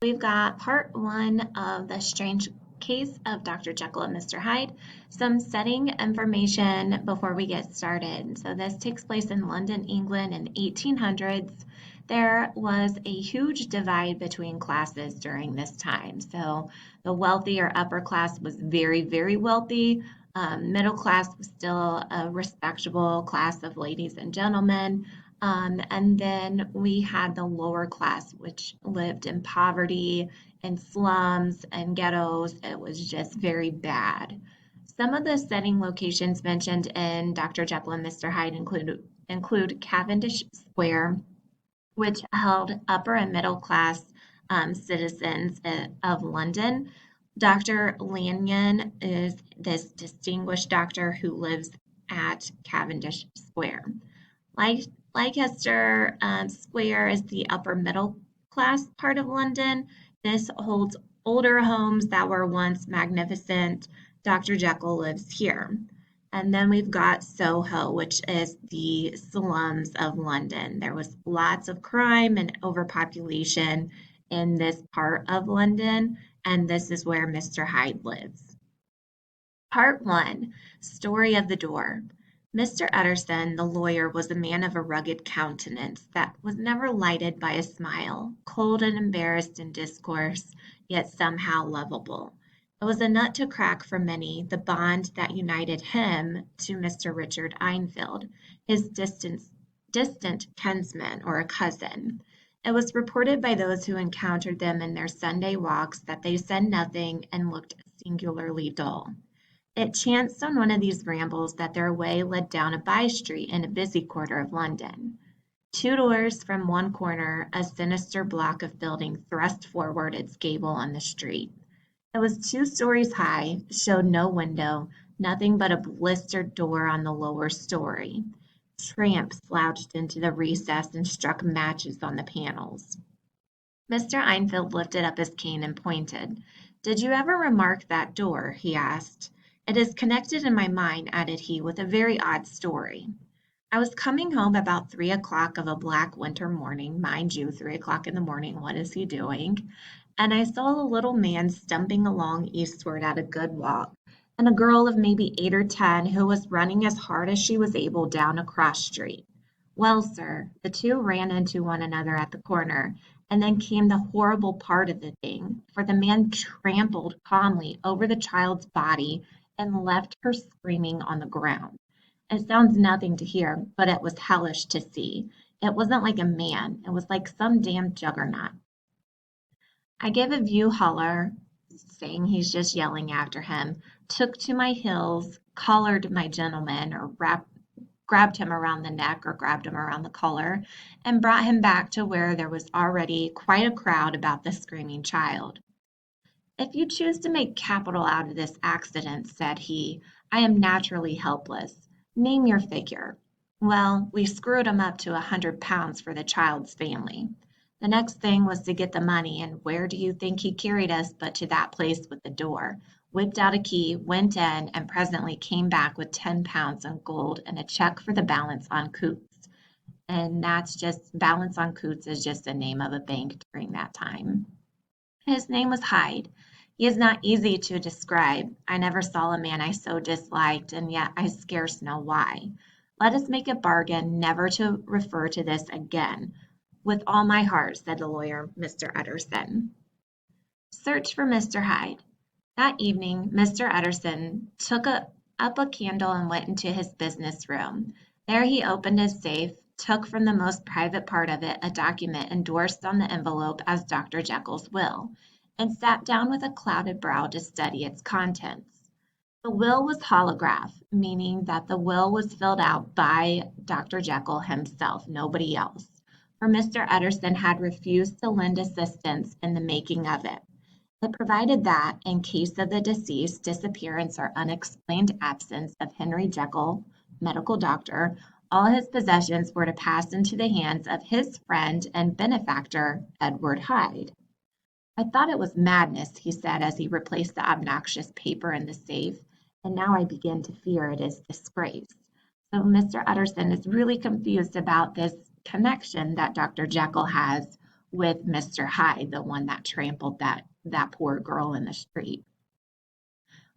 We've got part one of the strange case of Dr. Jekyll and Mr. Hyde. Some setting information before we get started. So this takes place in London, England in 1800s. There was a huge divide between classes during this time. So the wealthy or upper class was very, very wealthy. Middle class was still a respectable class of ladies and gentlemen. And then we had the lower class, which lived in poverty and slums and ghettos. It was just very bad. Some of the setting locations mentioned in Dr. Jekyll and Mr. Hyde include Cavendish Square, which held upper and middle class citizens of London. Dr. Lanyon is this distinguished doctor who lives at Cavendish Square. Like Leicester Square is the upper middle class part of London. This holds older homes that were once magnificent. Dr. Jekyll lives here. And then we've got Soho, which is the slums of London. There was lots of crime and overpopulation in this part of London, and this is where Mr. Hyde lives. Part 1, Story of the Door. Mr. Utterson, the lawyer, was a man of a rugged countenance that was never lighted by a smile, cold and embarrassed in discourse, yet somehow lovable. It was a nut to crack for many, the bond that united him to Mr. Richard Enfield, his distant kinsman or a cousin. It was reported by those who encountered them in their Sunday walks that they said nothing and looked singularly dull. It chanced on one of these rambles that their way led down a by-street in a busy quarter of London. Two doors from one corner, a sinister block of building thrust forward its gable on the street. It was 2 stories high, showed no window, nothing but a blistered door on the lower story. Tramps slouched into the recess and struck matches on the panels. Mr. Enfield lifted up his cane and pointed. "Did you ever remark that door?" he asked. "It is connected in my mind," added he, "with a very odd story. I was coming home about 3 o'clock of a black winter morning, mind you, 3 o'clock in the morning, what is he doing? And I saw a little man stumping along eastward at a good walk, and a girl of maybe 8 or 10 who was running as hard as she was able down a cross street. Well, sir, the two ran into one another at the corner, and then came the horrible part of the thing, for the man trampled calmly over the child's body and left her screaming on the ground. It sounds nothing to hear, but it was hellish to see. It wasn't like a man, it was like some damned juggernaut. I gave a view holler, saying he's just yelling after him, took to my heels, collared my gentleman, or grabbed him around the neck or grabbed him around the collar, and brought him back to where there was already quite a crowd about the screaming child. "If you choose to make capital out of this accident," said he, "I am naturally helpless. Name your figure." Well, we screwed him up to £100 for the child's family. The next thing was to get the money, and where do you think he carried us but to that place with the door, whipped out a key, went in, and presently came back with £10 in gold and a check for the balance on Coots. And that's just, balance on Coots is just the name of a bank during that time. His name was Hyde. He is not easy to describe. I never saw a man I so disliked, and yet I scarce know why. Let us make a bargain never to refer to this again. "With all my heart," said the lawyer, Mr. Utterson. Search for Mr. Hyde. That evening Mr. Utterson took up a candle and went into his business room. There he opened his safe, took from the most private part of it a document endorsed on the envelope as Dr. Jekyll's will, and sat down with a clouded brow to study its contents. The will was holograph, meaning that the will was filled out by Dr. Jekyll himself, nobody else, for Mr. Utterson had refused to lend assistance in the making of it. It provided that, in case of the deceased, disappearance, or unexplained absence of Henry Jekyll, medical doctor, all his possessions were to pass into the hands of his friend and benefactor, Edward Hyde. "I thought it was madness," he said as he replaced the obnoxious paper in the safe, "and now I begin to fear it is disgrace." So Mr. Utterson is really confused about this connection that Dr. Jekyll has with Mr. Hyde, the one that trampled that poor girl in the street.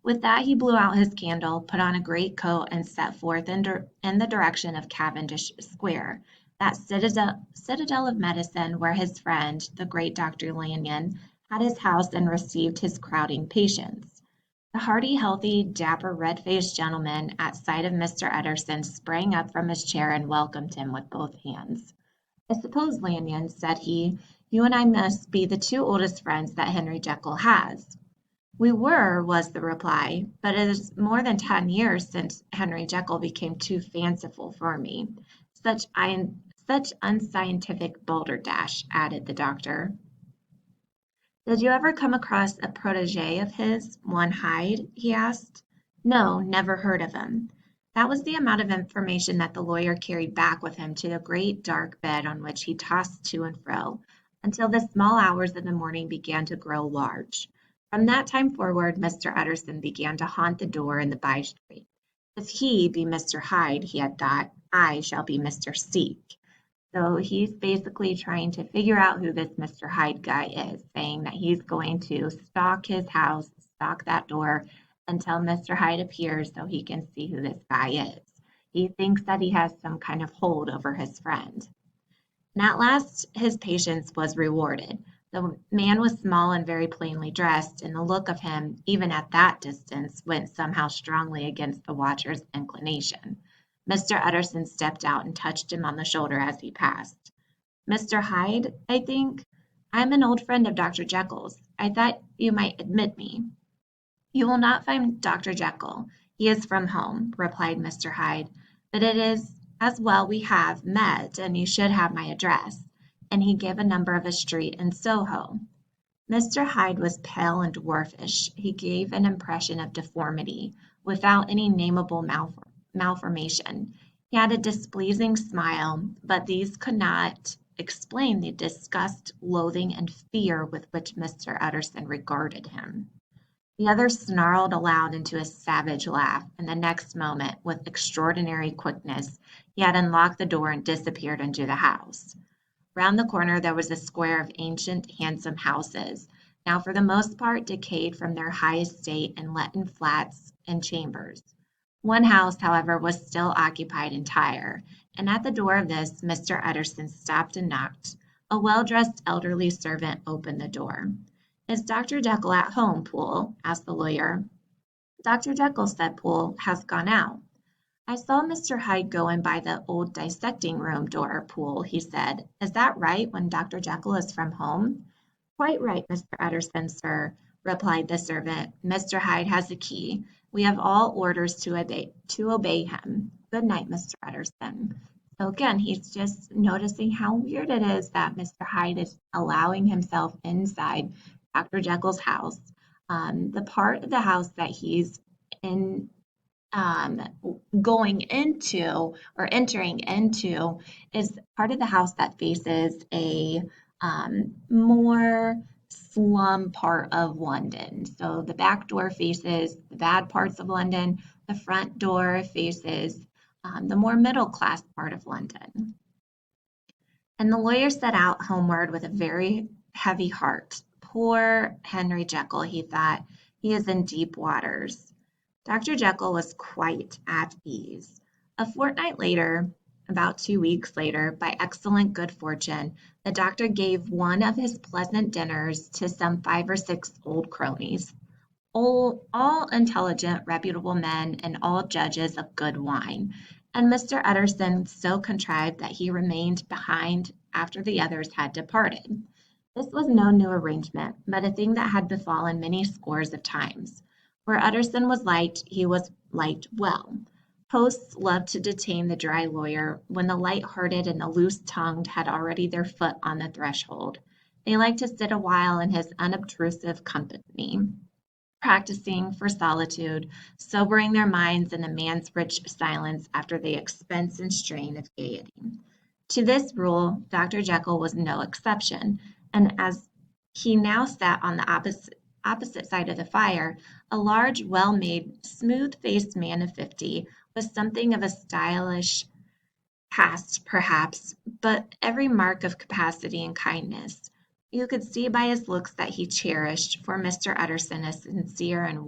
With that, he blew out his candle, put on a great coat, and set forth in the direction of Cavendish Square, that citadel of medicine where his friend, the great Dr. Lanyon, had his house and received his crowding patients. The hearty, healthy, dapper, red-faced gentleman, at sight of Mr. Utterson, sprang up from his chair and welcomed him with both hands. "I suppose, Lanyon," said he, "you and I must be the two oldest friends that Henry Jekyll has." "We were," was the reply, "but it is more than 10 years since Henry Jekyll became too fanciful for me. Such unscientific balderdash," added the doctor. "Did you ever come across a protégé of his, one Hyde?" he asked. "No, never heard of him." That was the amount of information that the lawyer carried back with him to the great dark bed on which he tossed to and fro, until the small hours of the morning began to grow large. From that time forward, Mr. Utterson began to haunt the door in the by-street. If he be Mr. Hyde, he had thought, I shall be Mr. Seek. So he's basically trying to figure out who this Mr. Hyde guy is, saying that he's going to stalk his house, stalk that door until Mr. Hyde appears so he can see who this guy is. He thinks that he has some kind of hold over his friend. And at last his patience was rewarded. The man was small and very plainly dressed, and the look of him, even at that distance, went somehow strongly against the watcher's inclination. Mr. Utterson stepped out and touched him on the shoulder as he passed. "Mr. Hyde, I think? I am an old friend of Dr. Jekyll's. I thought you might admit me." "You will not find Dr. Jekyll. He is from home," replied Mr. Hyde, "but it is as well we have met, and you should have my address," and he gave a number of a street in Soho. Mr. Hyde was pale and dwarfish. He gave an impression of deformity, without any nameable malformation. He had a displeasing smile, but these could not explain the disgust, loathing, and fear with which Mr. Utterson regarded him. The other snarled aloud into a savage laugh, and the next moment, with extraordinary quickness, he had unlocked the door and disappeared into the house. Round the corner there was a square of ancient, handsome houses, now for the most part decayed from their high estate and let in flats and chambers. One house, however, was still occupied entire, and at the door of this Mr. Utterson stopped and knocked. A well-dressed elderly servant opened the door. "Is Dr. Jekyll at home, Poole?" asked the lawyer. "Dr. Jekyll," said Poole, "has gone out." "I saw Mr. Hyde go in by the old dissecting room door, Poole," he said. "Is that right, when Dr. Jekyll is from home?" "Quite right, Mr. Utterson, sir," replied the servant. "Mr. Hyde has the key. We have all orders to obey him. Good night, Mr. Utterson." So again, he's just noticing how weird it is that Mr. Hyde is allowing himself inside Dr. Jekyll's house. The part of the house that he's in um, going into or entering into is part of the house that faces a more slum part of London. So the back door faces the bad parts of London, the front door faces the more middle class part of London. And the lawyer set out homeward with a very heavy heart. Poor Henry Jekyll, he thought, he is in deep waters. Dr. Jekyll was quite at ease. A fortnight later, about 2 weeks later, by excellent good fortune, the doctor gave one of his pleasant dinners to some 5 or 6 old cronies, all intelligent, reputable men, and all judges of good wine, and Mr. Utterson so contrived that he remained behind after the others had departed. This was no new arrangement, but a thing that had befallen many scores of times. Where Utterson was liked, he was liked well. Hosts loved to detain the dry lawyer when the light-hearted and the loose-tongued had already their foot on the threshold. They liked to sit a while in his unobtrusive company, practicing for solitude, sobering their minds in the man's rich silence after the expense and strain of gaiety. To this rule Dr. Jekyll was no exception, and as he now sat on the opposite side of the fire, a large, well-made, smooth-faced man of 50, with something of a stylish past perhaps, but every mark of capacity and kindness. You could see by his looks that he cherished for Mr. Utterson a sincere and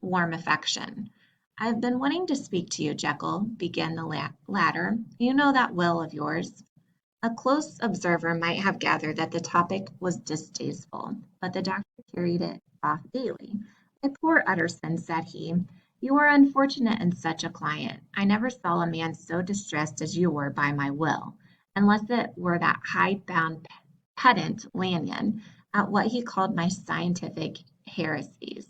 warm affection. "I've been wanting to speak to you, Jekyll," began the latter. "You know that will of yours." A close observer might have gathered that the topic was distasteful, but the doctor carried it off gaily. "My poor Utterson," said he, "you are unfortunate in such a client. I never saw a man so distressed as you were by my will, unless it were that hide-bound pedant Lanyon, at what he called my scientific heresies.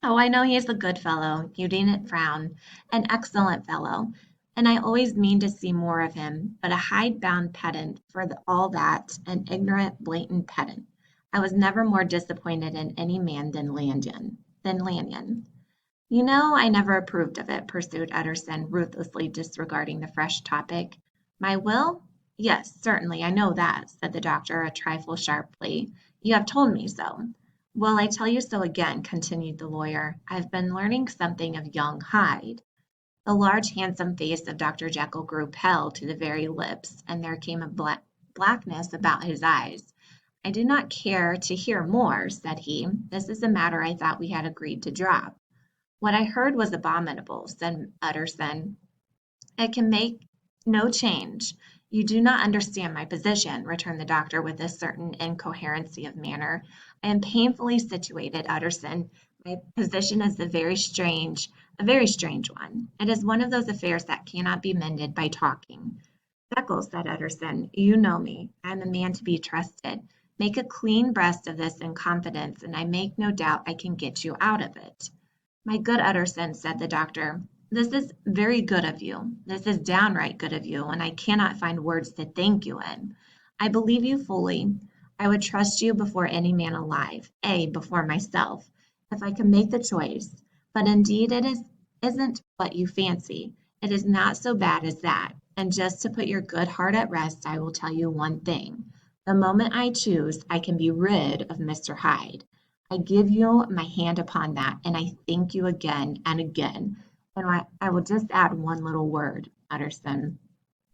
Oh, I know he is a good fellow, you needn't frown, an excellent fellow, and I always mean to see more of him, but a hide-bound pedant for all that, an ignorant, blatant pedant. I was never more disappointed in any man than Lanyon. You know, I never approved of it," pursued Utterson, ruthlessly disregarding the fresh topic. "My will? Yes, certainly, I know that," said the doctor, a trifle sharply. "You have told me so." "Well, I tell you so again," continued the lawyer. "I've been learning something of young Hyde." The large, handsome face of Dr. Jekyll grew pale to the very lips, and there came a blackness about his eyes. "I do not care to hear more," said he. "This is a matter I thought we had agreed to drop." "What I heard was abominable," said Utterson. "It can make no change. You do not understand my position," returned the doctor with a certain incoherency of manner. "I am painfully situated, Utterson. My position is a very strange one. It is one of those affairs that cannot be mended by talking." "Jekyll," said Utterson, "you know me. I am a man to be trusted. Make a clean breast of this in confidence, and I make no doubt I can get you out of it." "My good Utterson," said the doctor, "this is very good of you. This is downright good of you, and I cannot find words to thank you in. I believe you fully. I would trust you before any man alive, before myself, if I could make the choice. But indeed isn't what you fancy. It is not so bad as that. And just to put your good heart at rest, I will tell you one thing. The moment I choose, I can be rid of Mr. Hyde. I give you my hand upon that, and I thank you again and again. And I will just add one little word, Utterson,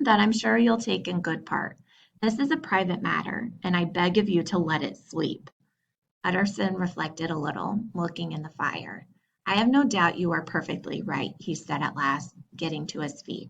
that I'm sure you'll take in good part. This is a private matter, and I beg of you to let it sleep." Utterson reflected a little, looking in the fire. "I have no doubt you are perfectly right," he said at last, getting to his feet.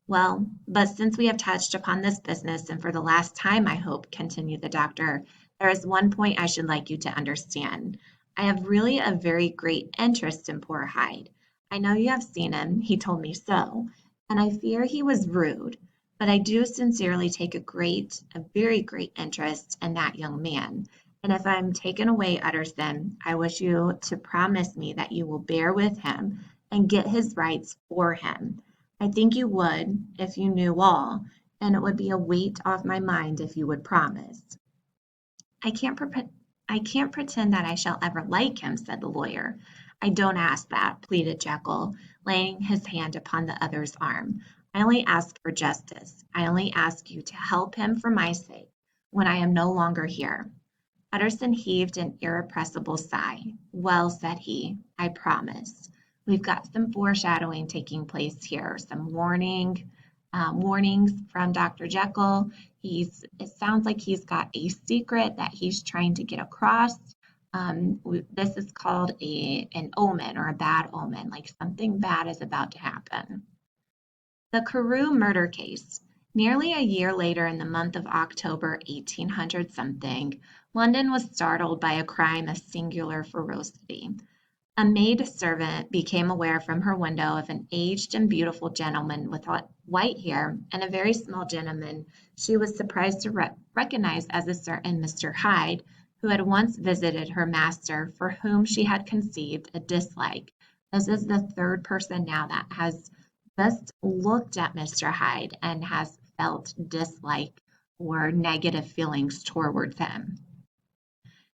"Well, but since we have touched upon this business, and for the last time, I hope," continued the doctor, "there is one point I should like you to understand. I have really a very great interest in poor Hyde. I know you have seen him, he told me so, and I fear he was rude, but I do sincerely take a very great interest in that young man. And if I am taken away, Utterson, I wish you to promise me that you will bear with him and get his rights for him. I think you would, if you knew all, and it would be a weight off my mind if you would promise." "I can't I can't pretend that I shall ever like him," said the lawyer. "I don't ask that," pleaded Jekyll, laying his hand upon the other's arm. "I only ask for justice. I only ask you to help him for my sake, when I am no longer here." Utterson heaved an irrepressible sigh. "Well," said he, "I promise. We've got some foreshadowing taking place here, some warnings from Dr. Jekyll. It sounds like he's got a secret that he's trying to get across. This is called an omen or a bad omen, like something bad is about to happen." The Carew murder case. Nearly a year later, in the month of October, 1800 something, London was startled by a crime of singular ferocity. A maid servant became aware from her window of an aged and beautiful gentleman with white hair and a very small gentleman she was surprised to recognize as a certain Mr. Hyde, who had once visited her master, for whom she had conceived a dislike. This is the third person now that has just looked at Mr. Hyde and has felt dislike or negative feelings towards him.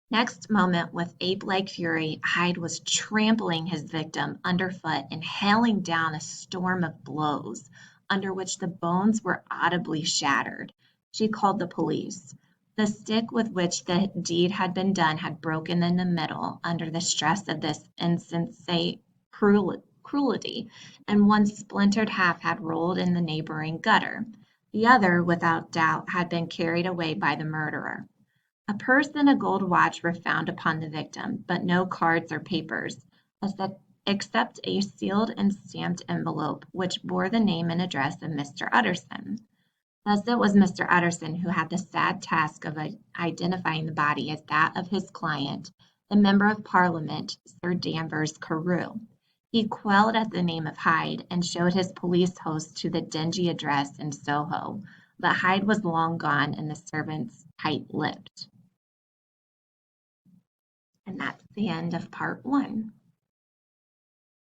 Next moment, with ape-like fury, Hyde was trampling his victim underfoot and hailing down a storm of blows, under which the bones were audibly shattered. She called the police. The stick with which the deed had been done had broken in the middle under the stress of this insensate cruelty, and one splintered half had rolled in the neighboring gutter. The other, without doubt, had been carried away by the murderer. A purse and a gold watch were found upon the victim, but no cards or papers, except a sealed and stamped envelope which bore the name and address of Mr. Utterson. Thus it was Mr. Utterson who had the sad task of identifying the body as that of his client, the Member of Parliament, Sir Danvers Carew. He quailed at the name of Hyde, and showed his police host to the dingy address in Soho, but Hyde was long gone and the servants tight-lipped. And that's the end of part 1.